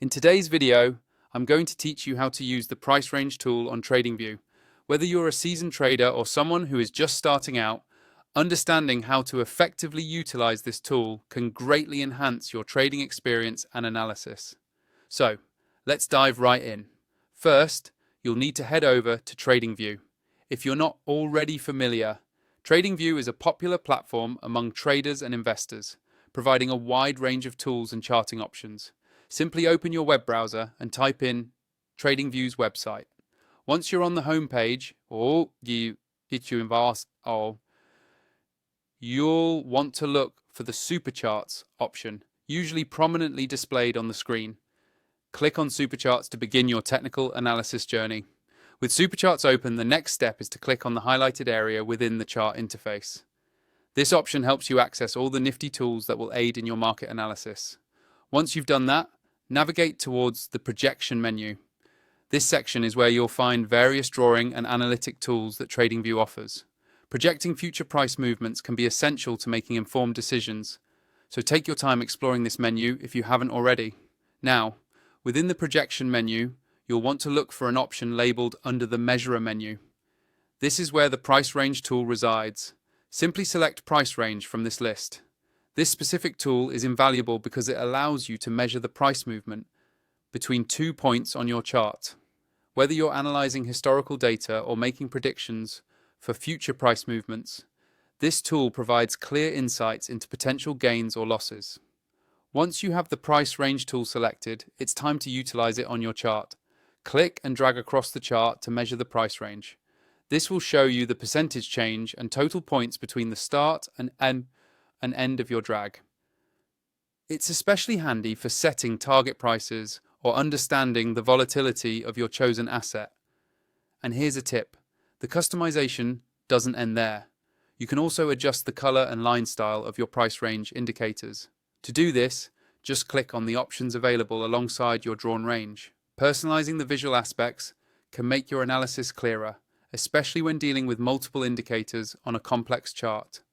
In today's video, I'm going to teach you how to use the price range tool on Tradingview. Whether you're a seasoned trader or someone who is just starting out, understanding how to effectively utilize this tool can greatly enhance your trading experience and analysis. So, let's dive right in. First, you'll need to head over to Tradingview. If you're not already familiar, Tradingview is a popular platform among traders and investors, providing a wide range of tools and charting options. Simply open your web browser and type in Tradingview's website. Once you're on the home page, you'll want to look for the Supercharts option, usually prominently displayed on the screen. Click on Supercharts to begin your technical analysis journey. With Supercharts open, the next step is to click on the highlighted area within the chart interface. This option helps you access all the nifty tools that will aid in your market analysis. Once you've done that, navigate towards the projection menu. This section is where you'll find various drawing and analytic tools that Tradingview offers. Projecting future price movements can be essential to making informed decisions, so take your time exploring this menu if you haven't already. Now, within the projection menu, you'll want to look for an option labeled under the Measurer menu. This is where the price range tool resides. Simply select Price Range from this list. This specific tool is invaluable because it allows you to measure the price movement between 2 points on your chart. Whether you're analyzing historical data or making predictions for future price movements, this tool provides clear insights into potential gains or losses. Once you have the price range tool selected, it's time to utilize it on your chart. Click and drag across the chart to measure the price range. This will show you the percentage change and total points between the start and end of your drag. It's especially handy for setting target prices or understanding the volatility of your chosen asset. And here's a tip: the customization doesn't end there. You can also adjust the color and line style of your price range indicators. To do this, just click on the options available alongside your drawn range. Personalizing the visual aspects can make your analysis clearer, especially when dealing with multiple indicators on a complex chart.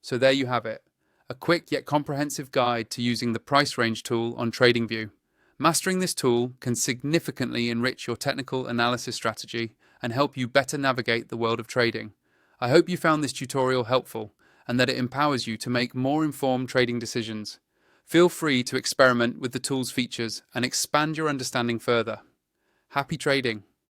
So there you have it, a quick yet comprehensive guide to using the price range tool on Tradingview. Mastering this tool can significantly enrich your technical analysis strategy and help you better navigate the world of trading. I hope you found this tutorial helpful and that it empowers you to make more informed trading decisions. Feel free to experiment with the tool's features and expand your understanding further. Happy trading!